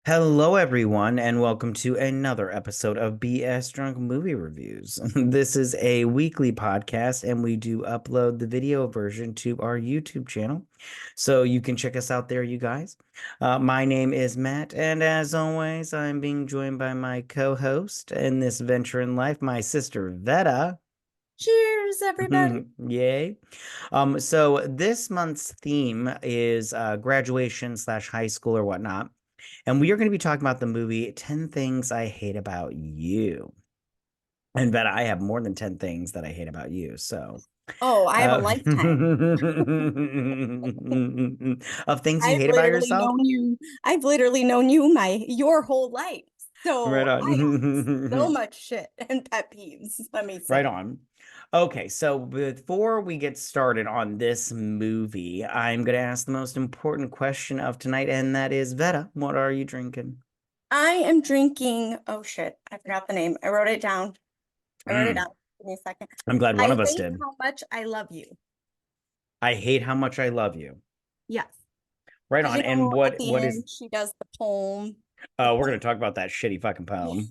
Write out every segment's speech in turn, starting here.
Hello, everyone, and welcome to another episode of BS Drunk Movie Reviews. This is a weekly podcast, and we do upload the video version to our YouTube channel. So you can check us out there, you guys. My name is Matt, and as always, I'm being joined by my co-host in this venture in life, my sister Vetta. Cheers, everybody. Yay. So this month's theme is graduation slash high school or whatnot. And we are going to be talking about the movie 10 Things I Hate About You. And bet I have more than 10 things that I hate about you. So, Oh, I have a uh, lifetime. of things you hate about yourself? I've literally known you your whole life. Right So I have so on. much shit and pet peeves, let me Right say. on. Okay, so before we get started on this movie, I'm going to ask the most important question of tonight, and that is, Vetta, what are you drinking? I am drinking, oh shit, I forgot the name. I wrote it down. I wrote it Mm, down. Give me a second. I'm glad one I of us hate did. how much I love you. I hate how much I love you. Yes. Right Because on. And at what the what is end she does the poem. The we're poem. gonna talk about that shitty fucking poem.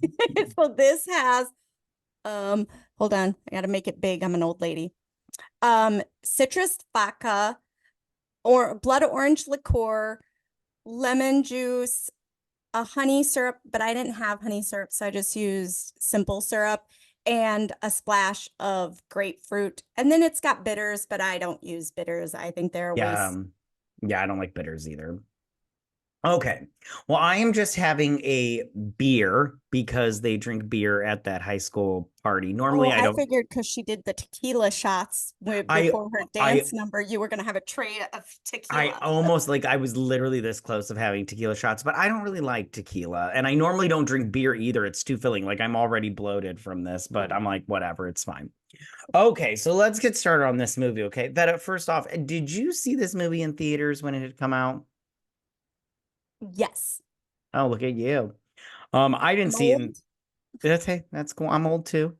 So this has um hold on, I gotta make it big. I'm an old lady. Citrus vodka or blood orange liqueur, lemon juice, a honey syrup, but I didn't have honey syrup, so I just used simple syrup and a splash of grapefruit. And then it's got bitters, but I don't use bitters. I think they're a Yeah, waste. yeah, I don't like bitters either. Okay. Well, I am just having a beer because they drink beer at that high school party. Normally Oh, I I don't figured because she did the tequila shots I before her I dance number, you were going to have a tray of I tequila. almost like I was literally this close of having tequila shots, but I don't really like tequila. And I normally don't drink beer either. It's too filling. Like I'm already bloated from this, but I'm like, whatever, it's fine. Okay, so let's get started on this movie. Okay, Vetta, first off, did you see this movie in theaters when it had come out? Yes. Oh, look at you. I didn't I'm see it. old. That's hey, that's cool. I'm old too,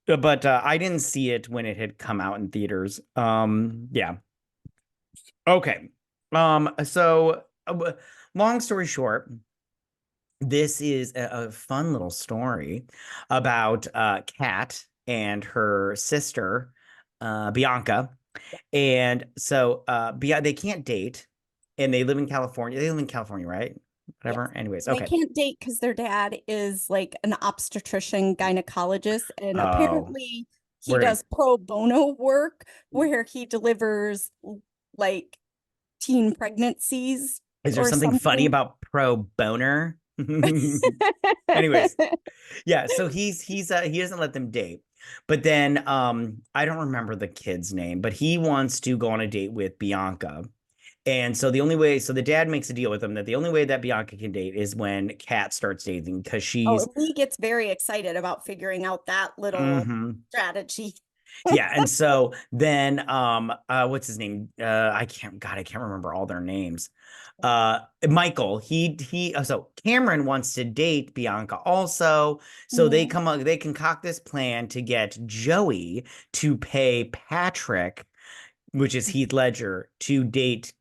but I didn't see it when it had come out in theaters. Yeah. Okay. So long story short, this is a fun little story about Kat and her sister, Bianca. And so they can't date and they live in California. They live in California, right? Yes. Whatever. Anyways, And they okay. can't date because their dad is like an obstetrician gynecologist. And Oh, apparently he we're gonna does pro bono work where he delivers like teen pregnancies is there or something funny something. about pro boner? Anyways, yeah, so he doesn't let them date. But then I don't remember the kid's name, but he wants to go on a date with Bianca. And so the dad makes a deal with him that the only way that Bianca can date is when Kat starts dating because Oh, she's and he gets very excited about figuring out that little mhm. strategy. Yeah, and so then what's his name? I can't remember all their names. Michael, so Cameron wants to date Bianca also. So Mhm. they concoct this plan to get Joey to pay Patrick, which is Heath Ledger, to date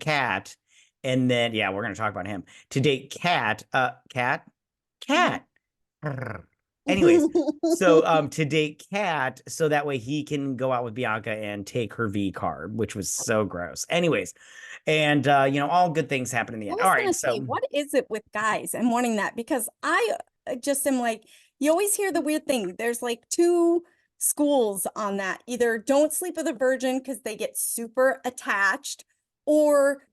Cat. And then yeah, we're gonna talk about him. To date Mhm. Cat. Anyways, so to date Kat, so that way he can go out with Bianca and take her V card, which was so gross. Anyways, and all good things happen in the I end. All was right, gonna say, so what is it with guys and wanting that? Because I just am like, you always hear the weird thing. There's like two schools on that. Either don't sleep with a virgin because they get super attached, or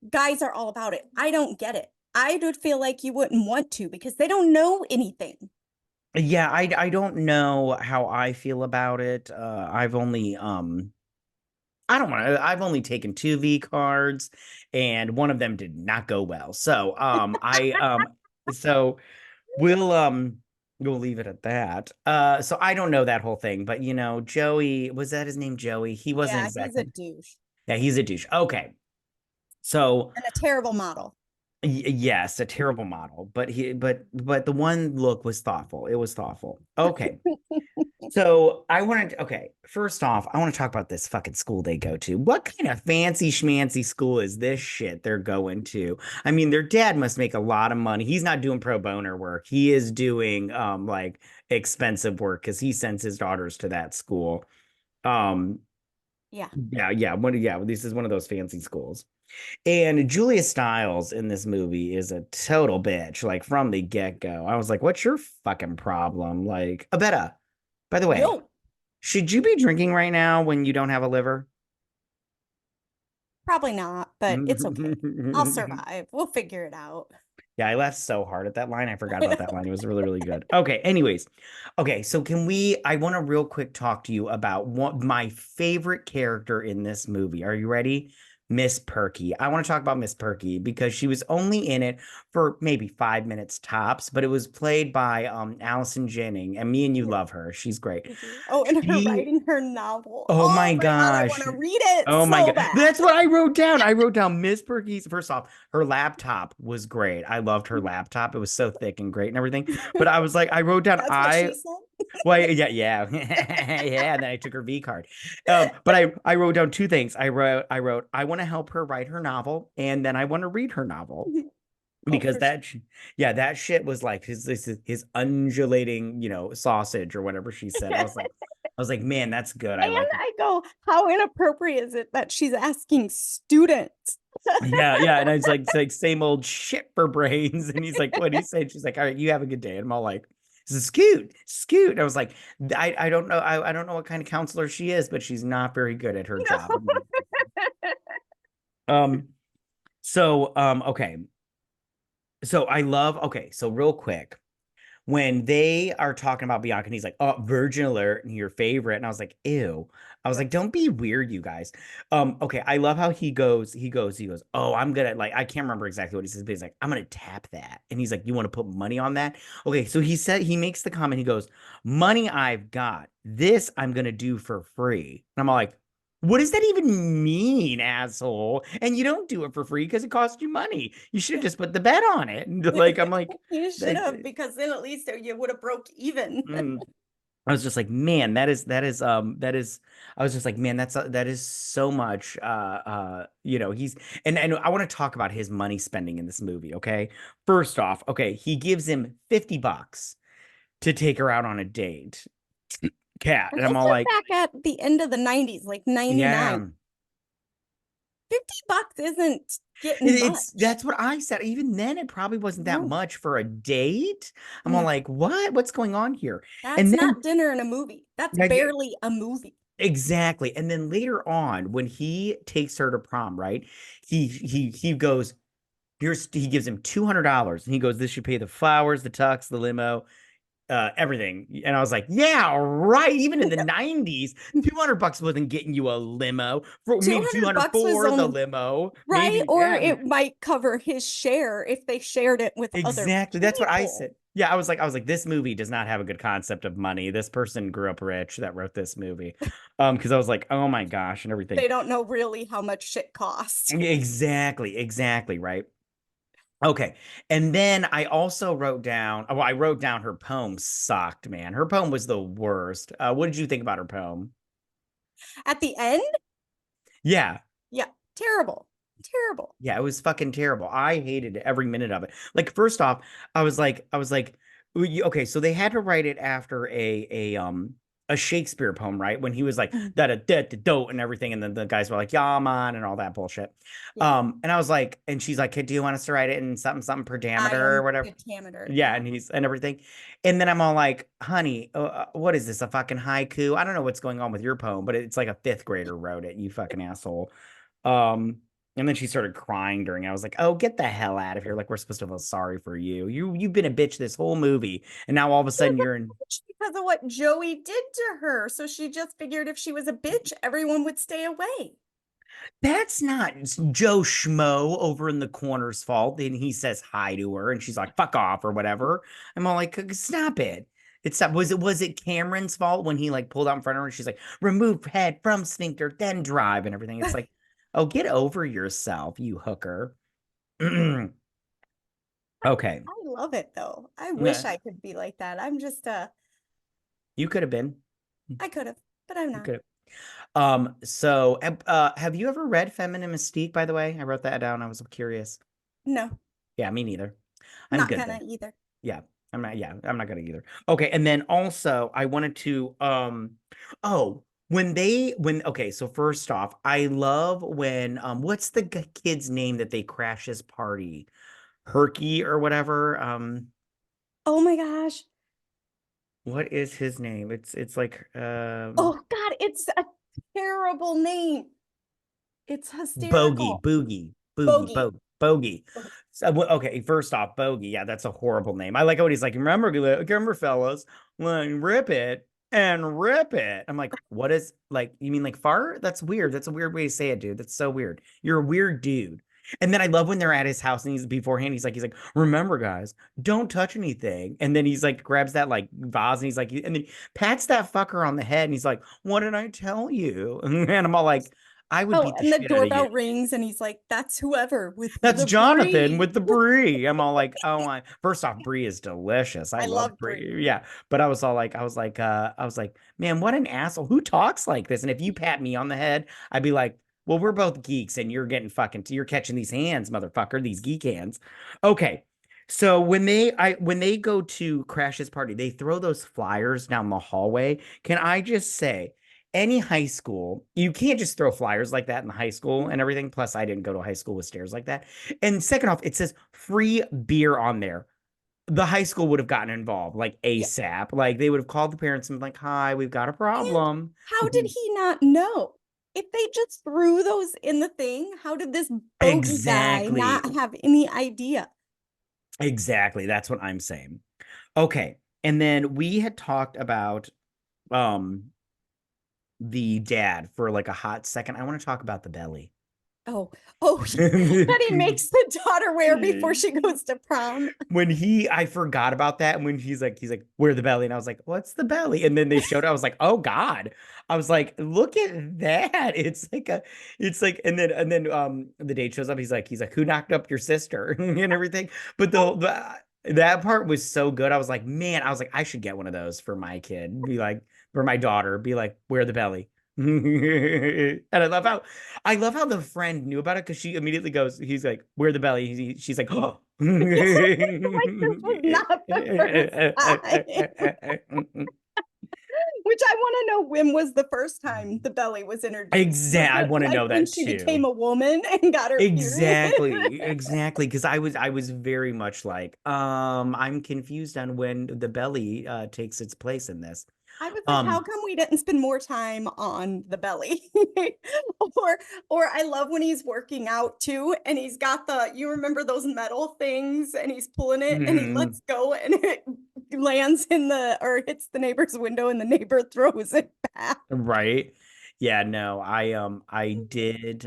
guys are all about it. I don't get it. I would feel like you wouldn't want to because they don't know anything. yeah, I don't know how I feel about it. I don't want to. I've only taken two V cards, and one of them did not go well. So we'll we'll leave it at that. So I don't know that whole thing, but Joey, was that his name? Joey? He wasn't Yeah, he's a exactly. douche Yeah, he's a douche. Okay, so and a terrible model. yes, a terrible model, but the one look was thoughtful. It was thoughtful. Okay, So I wanted to, okay, first off, I want to talk about this fucking school they go to. What kind of fancy schmancy school is this shit they're going to? I mean, their dad must make a lot of money. He's not doing pro bono work. He is doing like expensive work because he sends his daughters to that school. Um, Yeah. yeah, this is one of those fancy schools. And Julia Stiles in this movie is a total bitch, like from the get-go. I was like, what's your fucking problem? Like, Abetta, by the way, Yo, should you be drinking right now when you don't have a liver? probably not, but it's okay. I'll survive. We'll figure it out. Yeah, I laughed so hard at that line. I forgot I about that know. line. It was really, really good. Okay, anyways. Okay, so can we I want to real quick talk to you about my favorite character in this movie. Are you ready? Miss Perky. I want to talk about Miss Perky because she was only in it for maybe 5 minutes tops, but it was played by Allison Janney, and me and you Yeah, love her. She's great. we do. Oh, and her She writing her novel. Oh Oh my my God, I want gosh. to read it Oh my so God. bad. That's what I wrote down. I wrote down Miss Perky's. First off, her laptop was great. I loved her laptop. It was so thick and great and everything. But I was like, I wrote down That's what she said. well, yeah. Yeah. And then I took her V card. But I wrote down two things. I wrote, I want to help her write her novel, and then I want to read her novel. Oh, Because for sure. yeah, that shit was like his undulating, sausage or whatever she said. I was like, man, that's good. I And like I go, how inappropriate is it that she's asking students? Yeah. And I was like, it's like same old shit for brains. And he's like, what he said? She's like, all right, you have a good day. And I'm all like, this is Scoot, Scoot. I was like, I don't know. I don't know what kind of counselor she is, but she's not very good at her job. No. Um, okay. So I love, okay, so real quick, when they are talking about Bianca and he's like, oh, Virgin Alert, and your favorite. And I was like, ew. I was like, Gross. don't be weird, you guys. Okay, I love how he goes, oh, I'm gonna like, I can't remember exactly what he says, but he's like, I'm gonna tap that. And he's like, you want to put money on that? Okay, so he makes the comment, he goes, money I've got. This I'm gonna do for free. And I'm all like, what does that even mean, asshole? And you don't do it for free because it costs you money. You should have just put the bet on it. And like, I'm You should like, have, because then at least you would have broke even. mm. I was just like, man, that is I was just like, man, that is so much he's and I want to talk about his money spending in this movie, okay? First off, okay, he gives him $50 to take her out on a date. Cat. And And I'm this all is like, back at the end of the 90s, like 99. yeah. $50 isn't getting It's much. that's what I said. Even then, it probably wasn't that No, much for a date. I'm all no, like, what? What's going on here? that's And then not dinner in a movie. That's yeah, barely a movie. exactly. And then later on, when he takes her to prom, right? He goes, he gives him $200 and he goes, this should pay the flowers, the tux, the limo, everything. And I was like, yeah, right. Even in the 90s, $200 wasn't getting you a limo. For maybe 200 200 bucks was for the only limo. right, Maybe, or yeah. it might cover his share if they shared it with other Exactly. That's what I people. said. Yeah, I was like, this movie does not have a good concept of money. This person grew up rich that wrote this movie. Because I was like, oh my gosh, and everything. They don't know really how much shit costs. Exactly, right. Okay. And then I also wrote down, well, I wrote down her poem sucked, man. Her poem was the worst. What did you think about her poem? At the end, Yeah. yeah, terrible. Terrible. Yeah, it was fucking terrible. I hated every minute of it. Like, first off, I was like, okay, so they had to write it after a Shakespeare poem, right? When he was like Mhm. da da da da do and everything, and then the guys were like, yeah, man, and all that bullshit. Yeah, And I was like, and she's like, hey, do you want us to write it in something, something per I diameter or am whatever? pentameter. Yeah, Yeah. and he's and everything. And then I'm all like, honey, what is this? A fucking haiku? I don't know what's going on with your poem, but it's like a fifth grader wrote it, you fucking asshole. Um, and then she started crying during it. I was like, oh, get the hell out of here. Like, we're supposed to feel sorry for you. You've been a bitch this whole movie, and now all of a She was sudden you're a in. bitch because of what Joey did to her. So she just figured if she was a bitch, everyone would stay away. That's not Joe Schmo over in the corner's fault. Then he says hi to her, and she's like, fuck off or whatever. I'm all like, stop it. It's not, was it Cameron's fault when he like pulled out in front of her and she's like, remove head from sphincter, then drive and everything? It's like, oh, get over yourself, you hooker. Okay. I love it though. I wish Yeah, I could be like that. I'm just you could have been. I could have, but I'm not. Okay. So have you ever read Feminine Mystique, by the way? I wrote that down. I was curious. No, Yeah, me neither. I'm not good gonna though. either. Yeah, I'm not gonna either. Okay, and then also I wanted to oh, when okay, so first off, I love when what's the kid's name that they crash his party? Herky or whatever. Oh my gosh. What is his name? It's like Oh God, it's a terrible name. It's Bogey, hysterical. Boogie, Boogie, Bogey. Bogey. Bogey. So, okay, first off, Bogey. Yeah, that's a horrible name. I like how he's like, remember, fellas, like, rip it and rip it. I'm like, what is like? You mean like fart? That's weird. That's a weird way to say it, dude. That's so weird. You're a weird dude. And then I love when they're at his house and he's beforehand, he's like, remember, guys, don't touch anything. And then he's like, grabs that like vase and he's like, and then pats that fucker on the head and he's like, what did I tell you? And I'm all like, I would Oh, beat the and the shit out of you. doorbell rings and he's like, that's whoever with That's the Jonathan brie. with the brie. I'm all like, oh my. First off, brie is delicious. I I love love brie. brie. Yeah. But I was like, man, what an asshole. Who talks like this? And if you pat me on the head, I'd be like, well, we're both geeks and you're getting you're catching these hands, motherfucker, these geek hands. Okay. So when they go to Crash's party, they throw those flyers down the hallway. Can I just say, any high school, you can't just throw flyers like that in the high school and everything. Plus, I didn't go to high school with stairs like that. And second off, it says free beer on there. The high school would have gotten involved like Yeah. ASAP. Like they would have called the parents and been like, hi, we've got a And problem. how did he not know? If they just threw those in the thing, how did this bogey guy Exactly. not have any idea? Exactly. That's what I'm saying. Okay. And then we had talked about um the dad for like a hot second. I want to talk about the belly. Oh, oh, that he makes the daughter wear before she goes to prom. I forgot about that. And when he's like, where the belly? And I was like, what's the belly? And then they showed it. I was like, oh God. I was like, look at that. It's like, and then the date shows up. He's like, who knocked up your sister and everything. But that part was so good. I was like, man, I was like, I should get one of those for my kid. Be like, for my daughter, be like, where the belly? And I love how the friend knew about it because she immediately goes, he's like, where the belly? She's like, oh. Like this was not the first time. Which I want to know when was the first time the belly was introduced? Was Exactly. I it want to like know when that she too. became a woman and got her period? Exactly. Because I was very much like, I'm confused on when the belly takes its place in this. I was like, how Um, come we didn't spend more time on the belly? or or I love when he's working out too, and he's got you remember those metal things, and he's pulling it and he lets go and it lands in the or hits the neighbor's window and the neighbor throws it back. right. Yeah, no, I did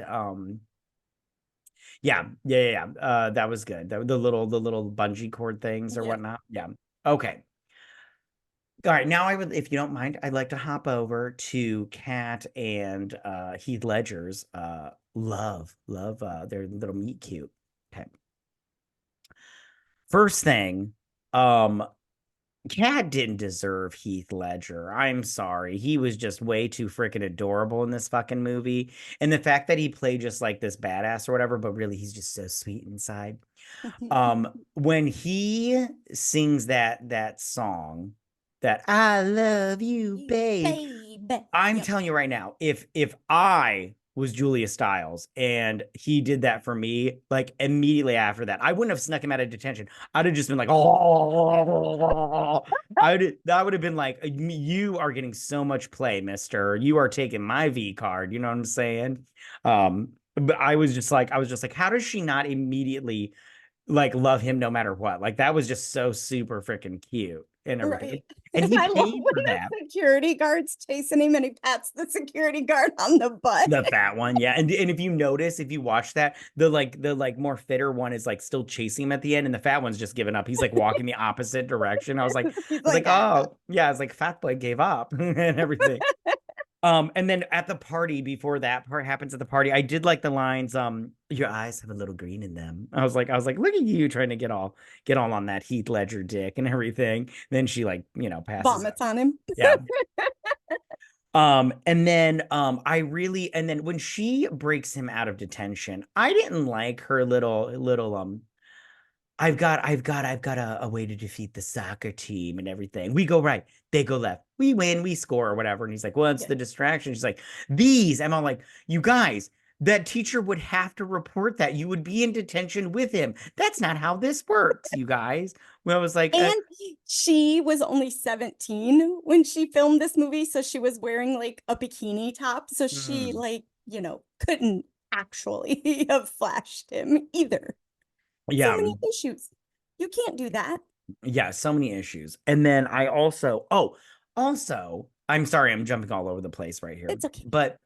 yeah. That was good. The little bungee cord things or Yeah. whatnot. Yeah. Okay. All right, now I would, if you don't mind, I'd like to hop over to Kat and Heath Ledger's love their little meet cute. Okay. First thing, um, Kat didn't deserve Heath Ledger. I'm sorry. He was just way too freaking adorable in this fucking movie. And the fact that he played just like this badass or whatever, but really he's just so sweet inside. When he sings that song, that I love you, babe. Baby. I'm Yep. telling you right now, if I was Julia Stiles and he did that for me, like immediately after that, I wouldn't have snuck him out of detention. I'd have just been like, oh, that would have been like, you are getting so much play, mister. You are taking my V card. You know what I'm saying? But I was just like, how does she not immediately like love him no matter what? Like that was just so super freaking cute and everything. Right. And And he I love paid when for that. the security guard's chasing him and he pats the security guard on the butt. The fat one, yeah. And if you notice, if you watch that, the more fitter one is like still chasing him at the end, and the fat one's just giving up. He's like walking the opposite direction. I was like, I He's was like, like, ah. oh yeah, it's like fat boy gave up and everything. And then at the party, before that part happens at the party, I did like the lines, your eyes have a little green in them. I was like, look at you trying to get all on that Heath Ledger dick and everything. Then she like, passes out. Vomits on him. Yeah. And then and then when she breaks him out of detention, I didn't like her little I've got a way to defeat the soccer team and everything. We go right, they go left. We win, we score or whatever. And he's like, well, it's Yeah. the distraction. She's like, these. I'm all like, you guys, that teacher would have to report that. You would be in detention with him. That's not how this works, you guys. Well, I was like, And she was only 17 when she filmed this movie, so she was wearing like a bikini top, so she hmm. like, couldn't actually have flashed him either. So Yeah, many issues. You can't do that. yeah, so many issues. And then I also, also, I'm sorry, I'm jumping all over the place right here, It's okay. but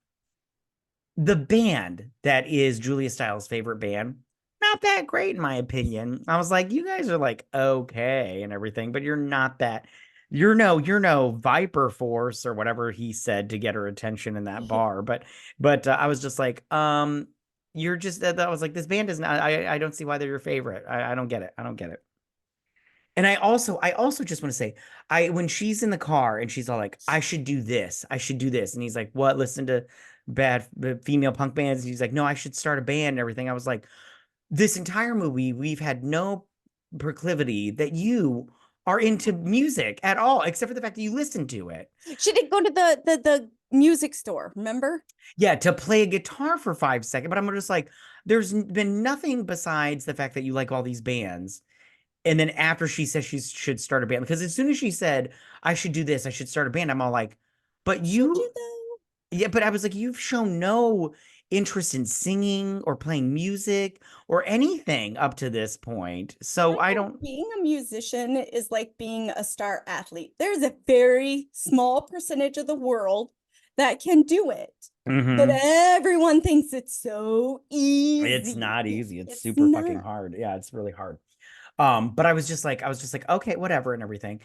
the band that is Julia Stiles' favorite band, not that great in my opinion. I was like, you guys are like okay and everything, but you're not that. You're no Viper Force or whatever he said to get her attention in that bar. But I was just like, you're just that was like this band is not. I don't see why they're your favorite. I don't get it. I don't get it. And I also just want to say, when she's in the car and she's all like, I should do this, I should do this, and he's like, what? Listen to bad female punk bands. And he's like, no, I should start a band and everything. I was like, this entire movie, we've had no proclivity that you are into music at all, except for the fact that you listen to it. She did go to the music store, remember? Yeah, to play a guitar for 5 seconds, but I'm just like, there's been nothing besides the fact that you like all these bands. And then after she says she should start a band, because as soon as she said, I should do this, I should start a band, I'm all like, but Should you, you though? yeah, but I was like, you've shown no interest in singing or playing music or anything up to this point. So I I know don't, being a musician is like being a star athlete. There's a very small percentage of the world that can do it, but mhm. everyone thinks it's so It's easy. not easy. It's It's super fucking not. hard. Yeah, it's really hard. But I was just like, okay, whatever and everything.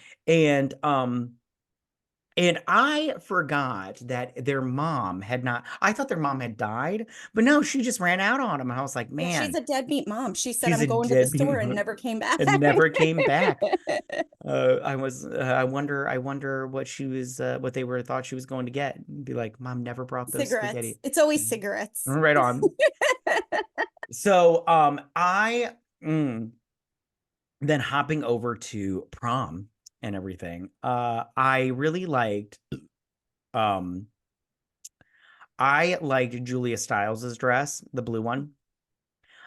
And I forgot that their mom had not, I thought their mom had died, but no, she just ran out on him. And I was like, Yeah, she's man, a deadbeat mom. She said, she's I'm a going to the deadbeat store and mom never came back. and never came back. I wonder what what they were thought she was going to get. Be like, mom never brought those Cigarettes. spaghetti. It's always cigarettes. Right on. So, mm, then hopping over to prom and everything, I really um, I liked Julia Stiles's dress, the blue one.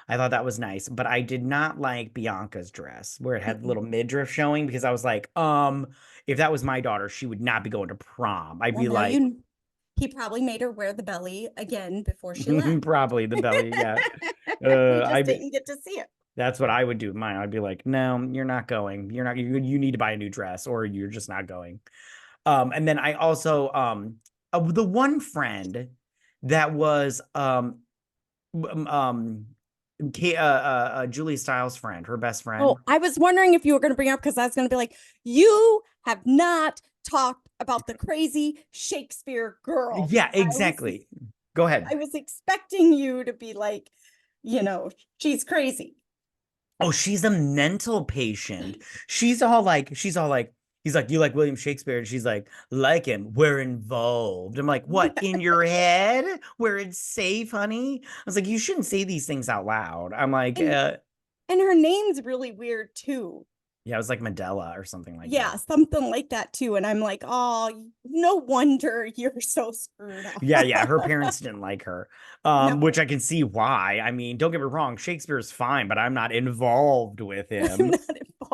I thought that was nice, but I did not like Bianca's dress where it had the Mm-mm. little midriff showing because I was like, if that was my daughter, she would not be going to prom. I'd Well, be now like, he probably made her wear the belly again before she left. probably the belly, yeah. We just I didn't get to see it. That's what I would do with mine. I'd be like, no, you're not going. You're not, you need to buy a new dress or you're just not going. And then I also, the one friend that was, um, Julie Stiles' friend, her best friend. Oh, I was wondering if you were going to bring up because I was going to be like, you have not talked about the crazy Shakespeare girl. Yeah, exactly. Go ahead. I was expecting you to be like, she's crazy. Oh, she's a mental patient. She's all like, he's like, you like William Shakespeare? And she's like him, we're involved. I'm like, what, in your head? Where it's safe, honey? I was like, you shouldn't say these things out loud. I'm like, And and her name's really weird too. yeah, it was like Mandela or something like Yeah, that. something like that too. And I'm like, oh, no wonder you're so screwed up. Yeah, her parents didn't like her. No, Which I can see why. I mean, don't get me wrong, Shakespeare's fine, but I'm not involved with I'm him. not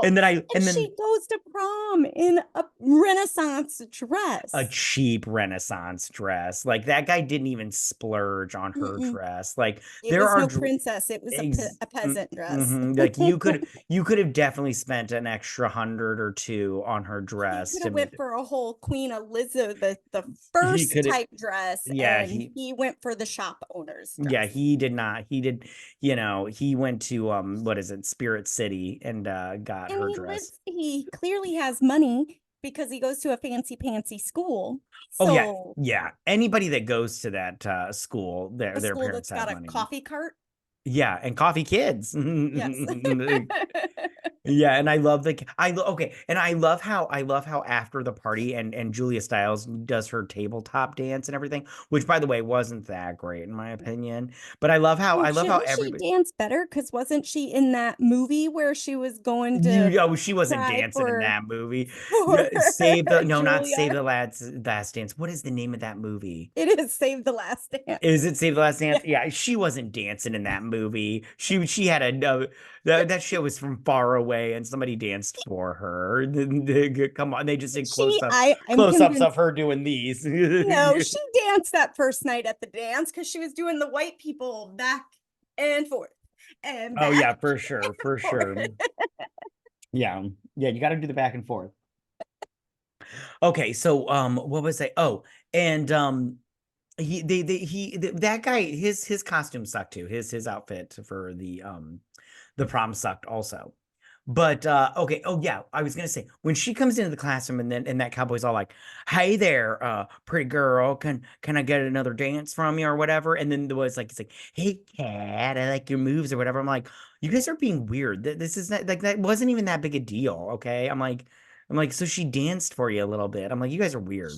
And involved. then And she goes to prom in a Renaissance a dress. cheap Renaissance dress. Like that guy didn't even splurge on her Mm-mm. dress. Like It there was are no princess. It was a peasant dress. like you could have definitely spent an extra 100 or two on her He dress could to have make went for a whole Queen Elizabeth the he first could have type dress, yeah and he went for the shop owner's yeah dress. he did not he did he went to what is it, Spirit City, and got And her he dress. lives, he clearly has money because he goes to a fancy pantsy school. Oh yeah, So yeah, anybody that goes to that school, a their school parents that's have got a money. coffee cart. Yeah, and coffee kids. Yes. Yeah, and I love okay, and I love how after the party and Julia Stiles does her tabletop dance and everything, which by the way wasn't that great in my opinion. But Oh, I love how shouldn't she everybody dance better? Because wasn't she in that movie where she was going to she wasn't try dancing in for that movie. for Save the no, not Save Julia? the Last Dance. What is the name of that movie? It is Save the Last Is Dance. it Save the Last Yeah. Dance? Yeah, she wasn't dancing in that movie. She had a no, that shit was from far away, and somebody danced for her. Come on, they just did I'm close ups of convinced. her doing these. No, she danced that first night at the dance because she was doing the white people back and forth and Oh yeah, back for sure, and for forth. sure. Yeah, yeah, you got to do the back and forth. Okay, so what was I? Oh, and that guy his costume sucked too. His outfit for the prom sucked also. But okay, oh yeah, I was gonna say when she comes into the classroom and that cowboy's all like, "Hey there, pretty girl, can I get another dance from you or whatever?" And then the was like, it's like, "Hey cat, I like your moves or whatever." I'm like, you guys are being weird. This is not like that wasn't even that big a deal, okay? I'm like, so she danced for you a little bit. I'm like, you guys are weird.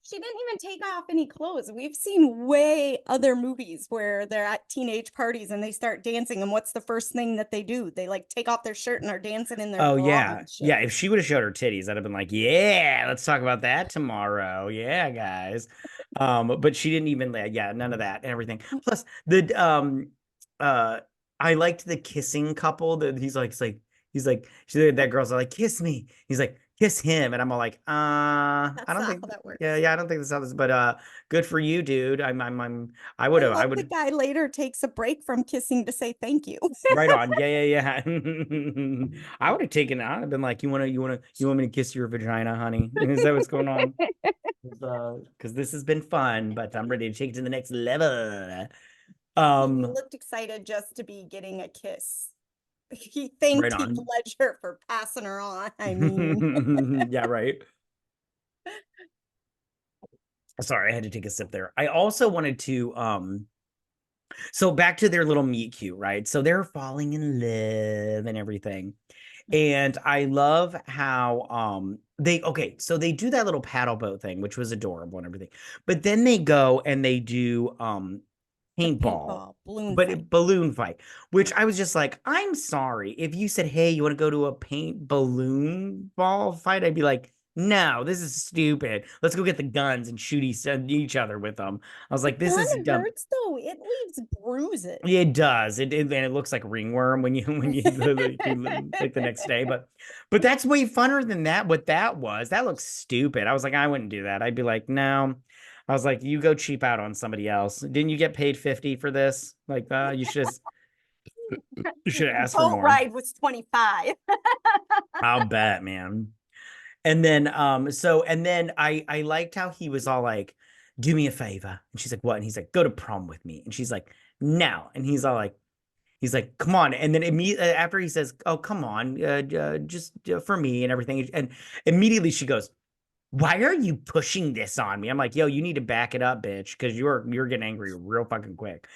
She didn't even take off any clothes. We've seen way other movies where they're at teenage parties and they start dancing, and what's the first thing that they do? They like take off their shirt and are dancing in their Oh bra yeah. and Yeah, shit. if she would have showed her titties, I'd have been like, "Yeah, let's talk about that tomorrow." Yeah, guys. But she didn't even yeah, none of that and everything. Plus the uh I liked the kissing couple that he's like that girl's like, "Kiss me." He's like, "Kiss him." And I'm all like, I That's don't not think how that yeah, works. yeah, I don't think this how this but good for you, dude. I I love the would guy later takes a break from kissing to say thank you. right on. Yeah, yeah, yeah. I would have taken it. I'd have been like, you want me to kiss your vagina, honey? Is that what's going on? Because this has been fun, but I'm ready to take it to the next level. He Um, looked excited just to be getting a kiss. He right thanked Heath on. Ledger for passing her on. I mean, Yeah, right. Sorry, I had to take a sip there. I also wanted to so back to their little meet cute, right? So they're falling in love and everything. And I love how they okay, so they do that little paddle boat thing, which was adorable and everything. But then they go and they do the paintball, paintball balloon but fight. balloon fight, which I was just like, I'm sorry. If you said, "Hey, you want to go to a paint balloon ball fight?" I'd be like, "No, this is stupid. Let's go get the guns and shoot each other with them." I was The like, "This gun is dumb." hurts though. It leaves bruises. It does. And it looks like ringworm when you like the next day. But that's way funner than that. What that was, that looks stupid. I was like, I wouldn't do that. I'd be like, no. I was like, you go cheap out on somebody else. Didn't you get paid 50 for this? Like, you should have The asked for boat more. ride was 25. I'll bet, man. And then and then I liked how he was all like, do me a favor. And she's like, what? And he's like, go to prom with me. And she's like, no. And he's all like, he's like, come on. And then immediately after he says, oh, come on, just for me and everything. And immediately she goes, why are you pushing this on me? I'm like, yo, you need to back it up, bitch, because you're getting angry real fucking quick.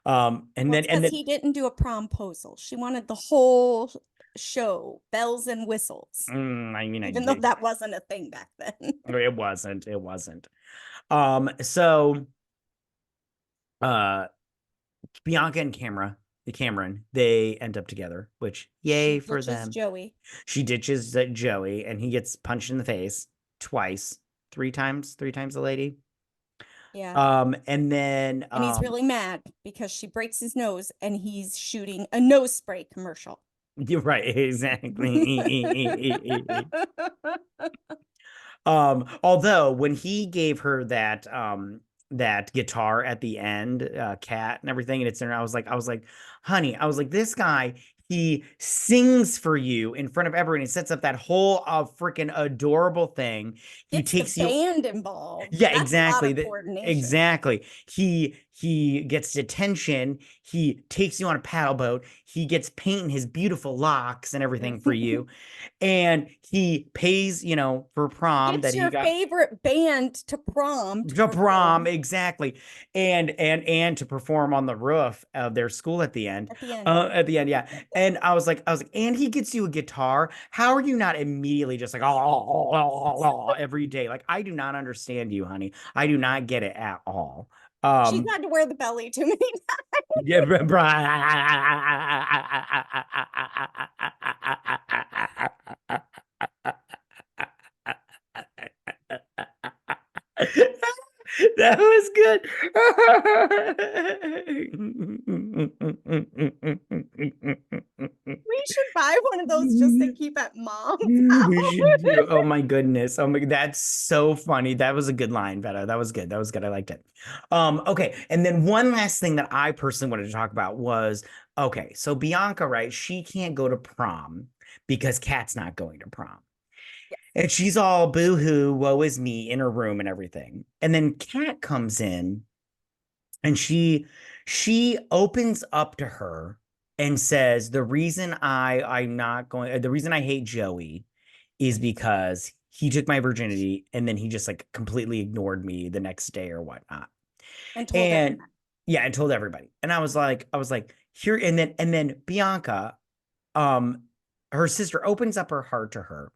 Well, it's because he didn't do a promposal. She wanted the whole show, bells and whistles, I mean, I even though did. that wasn't a thing back then. It wasn't. It wasn't. So uh Bianca and Cameron, they end up together, which She yay for ditches them. Joey. She ditches Joey and he gets punched in the face twice, three times the lady. Yeah. And then And he's really mad because she breaks his nose and he's shooting a nose spray commercial. you're right, exactly. Although when he gave her that guitar at the end, cat and everything, and it's in, I was like, honey, I was like, this guy, He sings for you in front of everyone. He sets up that whole freaking adorable thing. He Gets the takes you. band involved. Yeah, That's a lot exactly. of coordination. Exactly. He gets detention. He takes you on a paddle boat. He gets paint in his beautiful locks and everything for you. And he pays, for prom Gets that he your got favorite band to prom to to prom, perform exactly. And to perform on the roof of their school at the end. at the end. At the end, yeah. And I was like, and he gets you a guitar. How are you not immediately just like every day? Like, I do not understand you, honey. I do not get it at all. She's had to wear the belly too many times. Yeah, that was good. We should buy one of those just to keep at mom's house. We should do. Oh my goodness. Oh my, that's so funny. That was a good line, Vetta. That was good. That was good. I liked it. Okay. And then one last thing that I personally wanted to talk about was okay, so Bianca, right? She can't go to prom because Kat's not going to prom. And she's all boo-hoo, woe is me in her room and everything. And then Kat comes in and she opens up to her and says, the reason I'm not going, the reason I hate Joey is because he took my virginity and then he just like completely ignored me the next day or whatnot. And told And everybody. yeah, and told everybody. And I was like, here, and then Bianca, um, her sister opens up her heart to her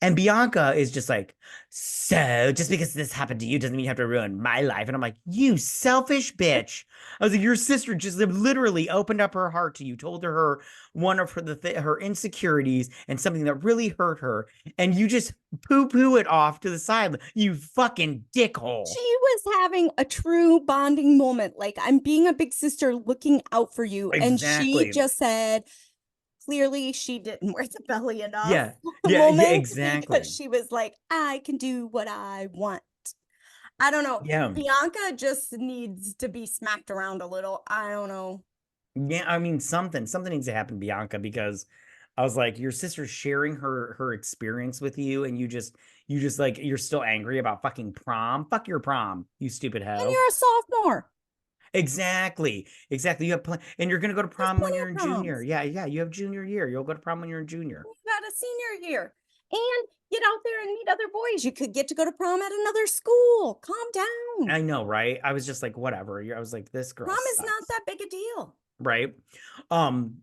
and Bianca is just like, so just because this happened to you doesn't mean you have to ruin my life. And I'm like, you selfish bitch. I was like, your sister just literally opened up her heart to you, told her one of her insecurities and something that really hurt her, and you just poo-poo it off to the side. You fucking dickhole. She was having a true bonding moment. Like, I'm being a big sister looking out for you. And she Exactly. just said, clearly she didn't wear the belly enough Yeah. Yeah, moment because exactly. she was like, I can do what I want. I don't know. Yeah. Bianca just needs to be smacked around a little. I don't know. Yeah, I mean something needs to happen, Bianca, because I was like, your sister's sharing her experience with you, and you just like you're still angry about fucking prom. Fuck your prom, you stupid And hoe. you're a sophomore. Exactly, exactly. And you're gonna go to There's prom when plenty you're of in junior. proms. Yeah, yeah. You have junior year. You'll go to prom when you're in junior. You got a senior year. And get out there and meet other boys. You could get to go to prom at another school. Calm down. I know, right? I was just like, whatever. I was like, this girl Prom is not sucks, that big a deal. right? Um,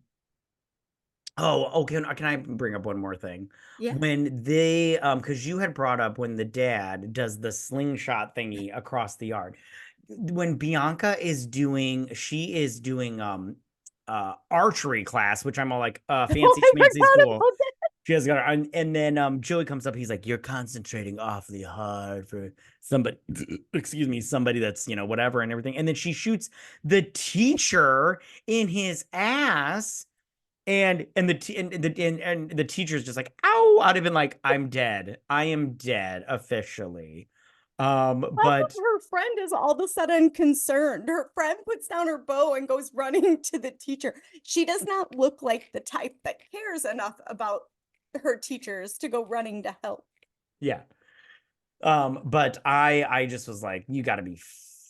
Oh, can I bring up one more thing? Yeah. When they because you had brought up when the dad does the slingshot thingy across the yard. When Bianca is doing, she is doing archery class, which I'm all like Oh, fancy I schmancy forgot school. about that. She has got her, and then Joey comes up, he's like, you're concentrating awfully hard for somebody, excuse me, somebody that's, whatever and everything. And then she shoots the teacher in his ass and the teacher's just like, ow, I'd have been like, I'm dead. I am dead officially. But Her friend is all of a sudden concerned. Her friend puts down her bow and goes running to the teacher. She does not look like the type that cares enough about her teachers to go running to help. yeah. But I just was like, you gotta be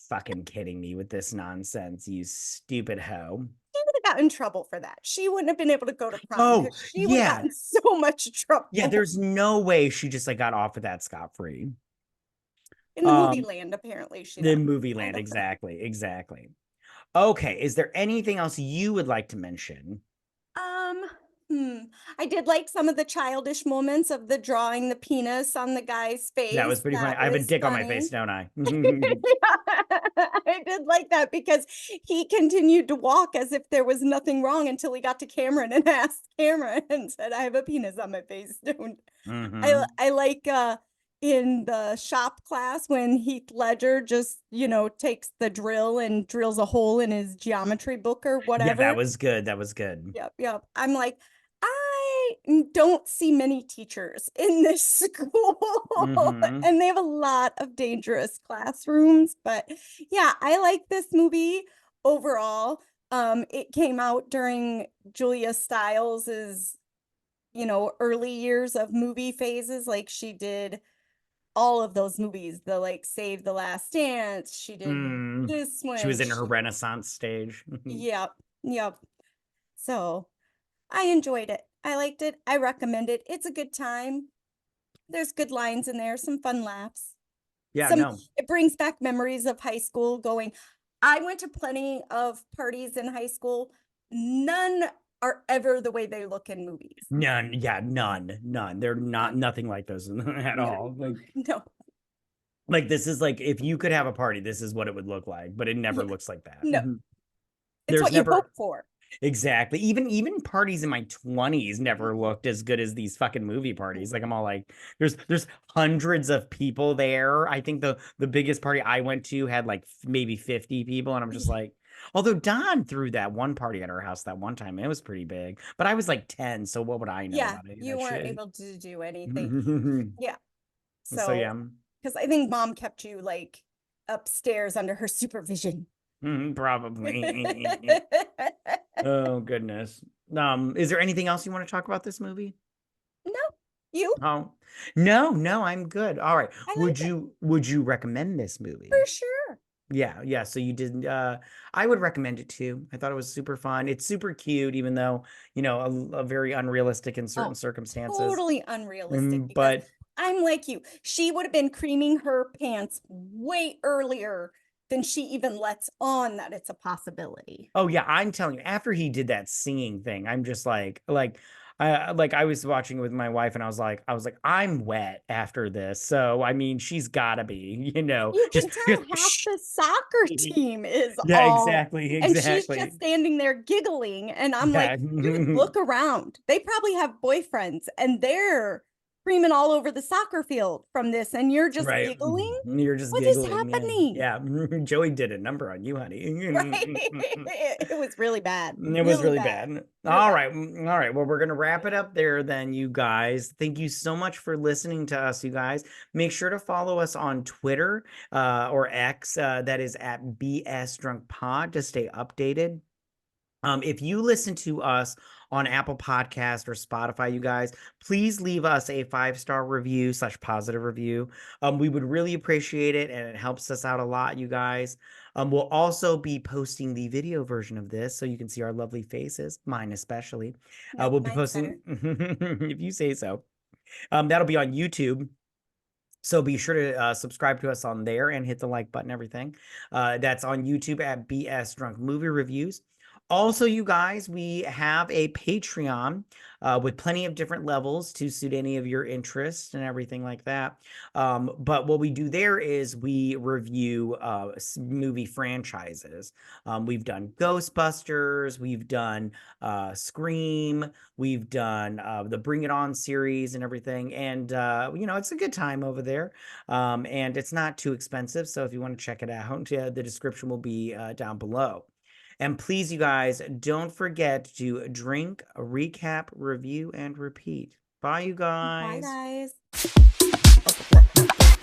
fucking kidding me with this nonsense, you stupid hoe. She would have gotten in trouble for that. She wouldn't have been able to go to prom Oh, because she would have yeah. gotten so much Yeah, trouble. there's no way she just like got off of that scot-free. In the movie Um, land, apparently she the got movie kind land, of. exactly, exactly. Okay, is there anything else you would like to mention? Um, hmm. I did like some of the childish moments of the drawing the penis on the guy's That was face. pretty funny. That I have a was dick on my face, funny. don't I? I did like that because he continued to walk as if there was nothing wrong until he got to Cameron and asked Cameron and said, I have a penis on my face. Don't Hmm. I like in the shop class when Heath Ledger just, takes the drill and drills a hole in his geometry book or Yeah, that whatever. was good. That was good. Yep, yep. I'm like, I don't see many teachers in this school, Hmm. and they have a lot of dangerous classrooms. But yeah, I like this movie overall. It came out during Julia Stiles's, early years of movie phases. Like she did all of those movies, the like Save the Last Dance. She did Mm. this She one. was in her Renaissance stage. Yep, yep. So I enjoyed it. I liked it. I recommend it. It's a good time. There's good lines in there, some fun laughs. Yeah, Some no. It brings back memories of high school going. I went to plenty of parties in high school. None are ever the way they look in movies. None. Yeah, none. They're not None. nothing like those at No. all. No. Like this is like if you could have a party, this is what it would look like, but it never Yeah. looks like that. No. It's There's what you hope never for. exactly even parties in my 20s never looked as good as these fucking movie parties. Like I'm all like there's hundreds of people there. I think the biggest party I went to had like maybe 50 people, and I'm just like, although Don threw that one party at our house that one time, and it was pretty big, but I was like 10, so what would I know Yeah, about it, you that weren't shit. able to do anything. Yeah. So So, yeah. because I think mom kept you like upstairs under her supervision. Probably. Oh goodness. Is there anything else you want to talk about this movie? No, you? Oh, no, I'm good. All right. I Would liked it you recommend this for movie? sure. Yeah. So you didn't I would recommend it too. I thought it was super fun. It's super cute, even though, a very unrealistic in certain Oh, circumstances. totally unrealistic because But I'm like you. She would have been creaming her pants way earlier than she even lets on that it's a possibility. oh yeah, I'm telling you, after he did that singing thing, I'm just I was watching it with my wife, and I was like, I'm wet after this. So I mean, she's gotta be, You just can tell half the soccer team is yeah, all, exactly, and she's exactly. just standing there giggling. And I'm Yeah. like, dude, look around. They probably have boyfriends and they're screaming all over the soccer field from this, and you're just Right. giggling. You're just What is giggling. Yeah. happening? Yeah. Joey did a number on you, honey. Right? It was really bad. It was Really really bad. bad. Real All bad. right. All right. Well, we're going to wrap it up there then, you guys. Thank you so much for listening to us, you guys. Make sure to follow us on Twitter or X. That is at BS Drunk Pod to stay updated. If you listen to us on Apple Podcast or Spotify, you guys, please leave us a 5-star review / positive review. We would really appreciate it, and it helps us out a lot, you guys. We'll also be posting the video version of this so you can see our lovely faces, mine especially. Nope, We'll be mine's better. posting, if you say so. That'll be on YouTube. So be sure to subscribe to us on there and hit the like button, everything. That's on YouTube at BS Drunk Movie Reviews. Also, you guys, we have a Patreon with plenty of different levels to suit any of your interests and everything like that. But what we do there is we review movie franchises. We've done Ghostbusters, we've done Scream, we've done the Bring It On series and everything. And, it's a good time over there. And it's not too expensive. So if you want to check it out, the description will be down below. And please, you guys, don't forget to drink, recap, review, and repeat. Bye, you Bye, guys. guys.